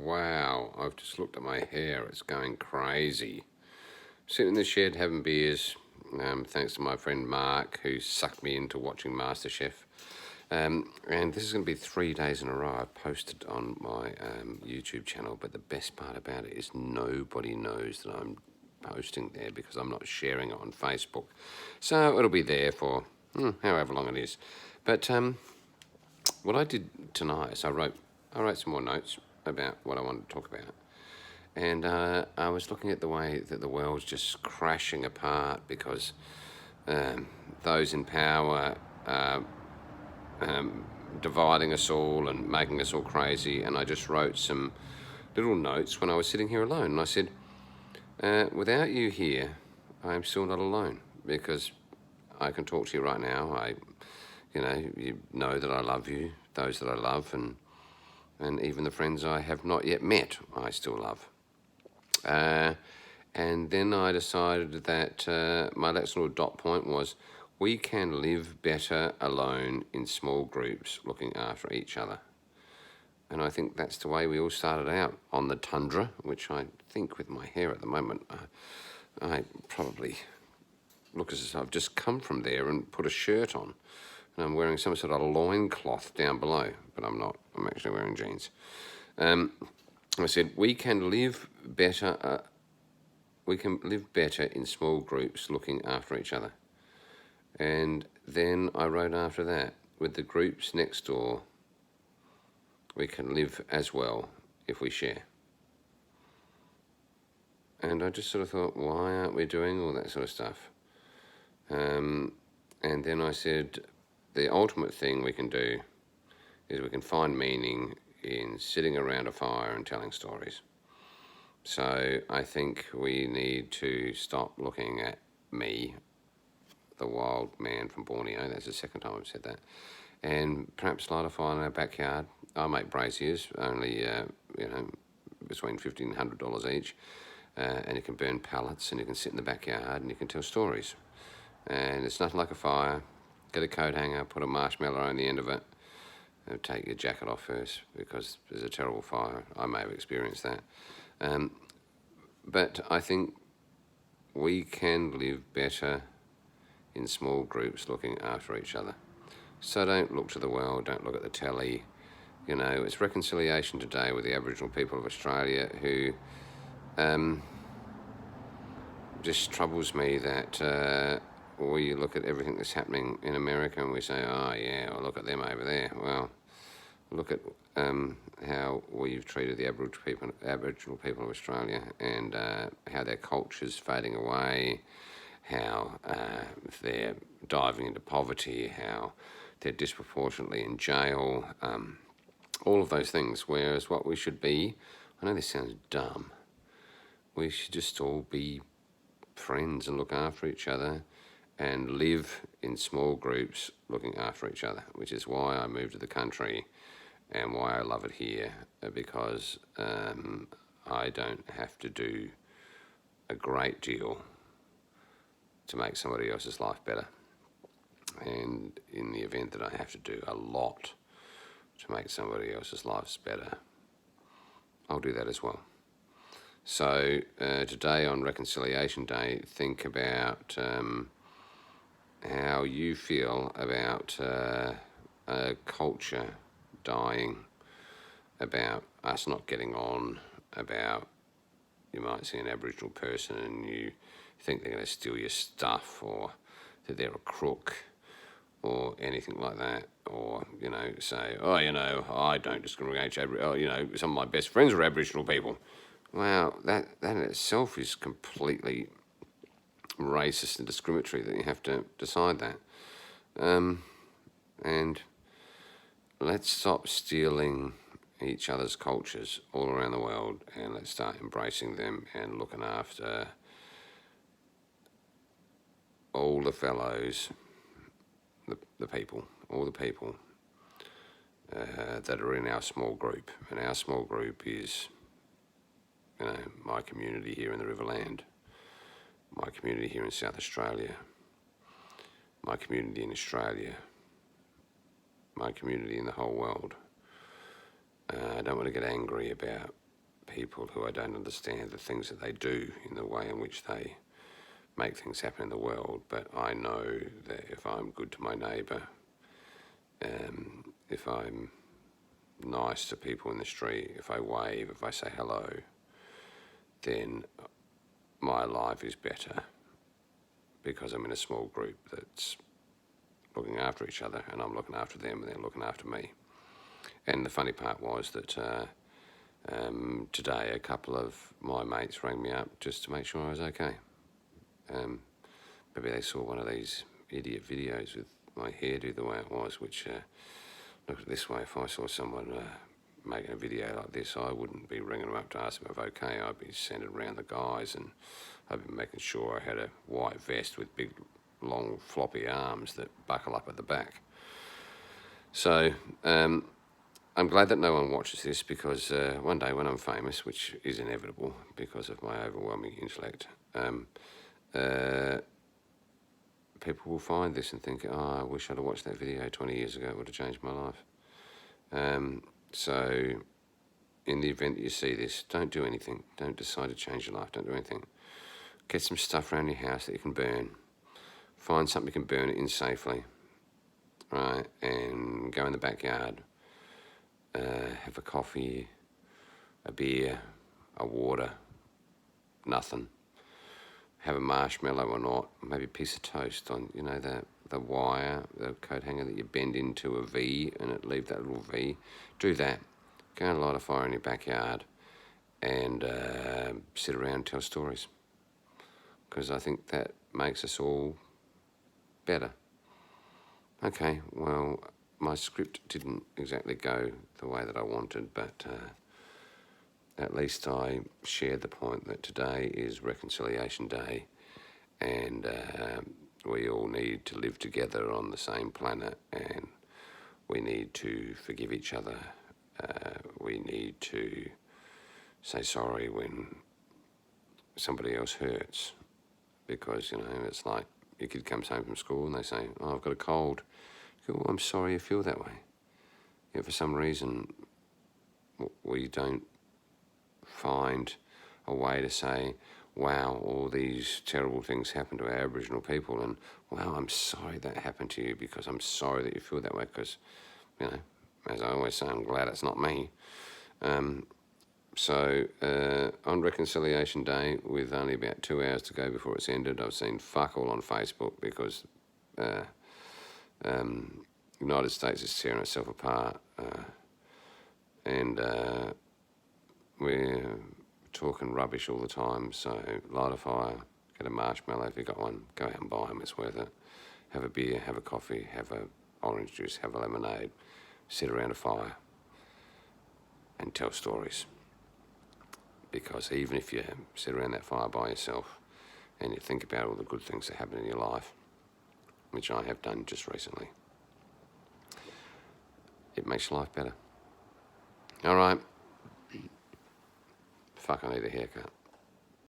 Wow, I've just looked at my hair. It's going crazy. Sitting in the shed having beers, thanks to my friend Mark, who sucked me into watching MasterChef. And this is going to be 3 days in a row I've posted on my YouTube channel, but the best part about it is nobody knows that I'm posting there because I'm not sharing it on Facebook. So it'll be there for however long it is. But what I did tonight is I wrote some more notes about what I wanted to talk about. And I was looking at the way that the world's just crashing apart because those in power are dividing us all and making us all crazy. And I just wrote some little notes when I was sitting here alone. And I said, without you here, I'm still not alone because I can talk to you right now. You know that I love you, those that I love, and even the friends I have not yet met, I still love. And then I decided that my next little dot point was we can live better alone in small groups looking after each other. And I think that's the way we all started out on the tundra, which I think with my hair at the moment, I probably look as if I've just come from there and put a shirt on. And I'm wearing some sort of loincloth down below, but I'm not. I'm actually wearing jeans. I said, we can live better in small groups looking after each other. And then I wrote after that, with the groups next door, we can live as well if we share. And I just sort of thought, why aren't we doing all that sort of stuff? And then I said, the ultimate thing we can do is we can find meaning in sitting around a fire and telling stories. So I think we need to stop looking at me, the wild man from Borneo. That's the second time I've said that. And perhaps light a fire in our backyard. I make braziers, only between $50 and $100 each, and you can burn pellets, and you can sit in the backyard and you can tell stories. And it's nothing like a fire. Get a coat hanger, put a marshmallow on the end of it. Take your jacket off first because there's a terrible fire. I may have experienced that. But I think we can live better in small groups looking after each other. So don't look to the world, don't look at the telly. You know, it's Reconciliation Day with the Aboriginal people of Australia, who just troubles me that we look at everything that's happening in America and we say, oh yeah, well, look at them over there. Well, look at how we've treated the Aboriginal people of Australia, and how their culture's fading away, how they're diving into poverty, how they're disproportionately in jail, all of those things. Whereas what we should be, I know this sounds dumb, we should just all be friends and look after each other and live in small groups looking after each other, which is why I moved to the country and why I love it here, because I don't have to do a great deal to make somebody else's life better. And in the event that I have to do a lot to make somebody else's lives better, I'll do that as well. So today on Reconciliation Day, think about how you feel about a culture dying, about us not getting on, about you might see an Aboriginal person and you think they're going to steal your stuff, or that they're a crook, or anything like that, or, say, I don't discriminate, some of my best friends are Aboriginal people. Well, that in itself is completely racist and discriminatory, that you have to decide that. And let's stop stealing each other's cultures all around the world, and let's start embracing them and looking after all the fellows, the people, all the people that are in our small group. And our small group is, my community here in the Riverland, my community here in South Australia, my community in Australia, my community in the whole world. I don't want to get angry about people who I don't understand the things that they do in the way in which they make things happen in the world, but I know that if I'm good to my neighbour, if I'm nice to people in the street, if I wave, if I say hello, then my life is better because I'm in a small group that's looking after each other, and I'm looking after them and they're looking after me. And the funny part was that today a couple of my mates rang me up just to make sure I was okay. Maybe they saw one of these idiot videos with my hairdo the way it was, which, look at it this way, if I saw someone making a video like this, I wouldn't be ringing them up to ask them if I'm okay. I'd be sending around the guys, and I'd be making sure I had a white vest with big, long, floppy arms that buckle up at the back. So I'm glad that no one watches this, because one day when I'm famous, which is inevitable because of my overwhelming intellect, people will find this and think, oh, I wish I'd have watched that video 20 years ago, it would have changed my life. So in the event that you see this, don't do anything. Don't decide to change your life. Don't do anything. Get some stuff around your house that you can burn. Find something you can burn it in safely, right? And go in the backyard. Have a coffee, a beer, a water, nothing. Have a marshmallow or not, maybe a piece of toast on, the wire, the coat hanger that you bend into a V and it leave that little V. Do that. Go and light a fire in your backyard and sit around and tell stories. Because I think that makes us all better. Okay, well, my script didn't exactly go the way that I wanted, but at least I shared the point that today is Reconciliation Day, and we all need to live together on the same planet, and we need to forgive each other. We need to say sorry when somebody else hurts, because, it's like your kid comes home from school and they say, oh, I've got a cold. You go, well, I'm sorry you feel that way. For some reason, we don't find a way to say, wow, all these terrible things happen to our Aboriginal people, and wow, I'm sorry that happened to you, because I'm sorry that you feel that way, because, as I always say, I'm glad it's not me. So on Reconciliation Day, with only about 2 hours to go before it's ended, I've seen fuck all on Facebook, because the United States is tearing itself apart, and we're talking rubbish all the time. So light a fire, get a marshmallow if you got one, go out and buy them, it's worth it. Have a beer, have a coffee, have a orange juice, have a lemonade, sit around a fire and tell stories. Because even if you sit around that fire by yourself and you think about all the good things that happen in your life, which I have done just recently, it makes your life better. All right. Fuck, I need a haircut.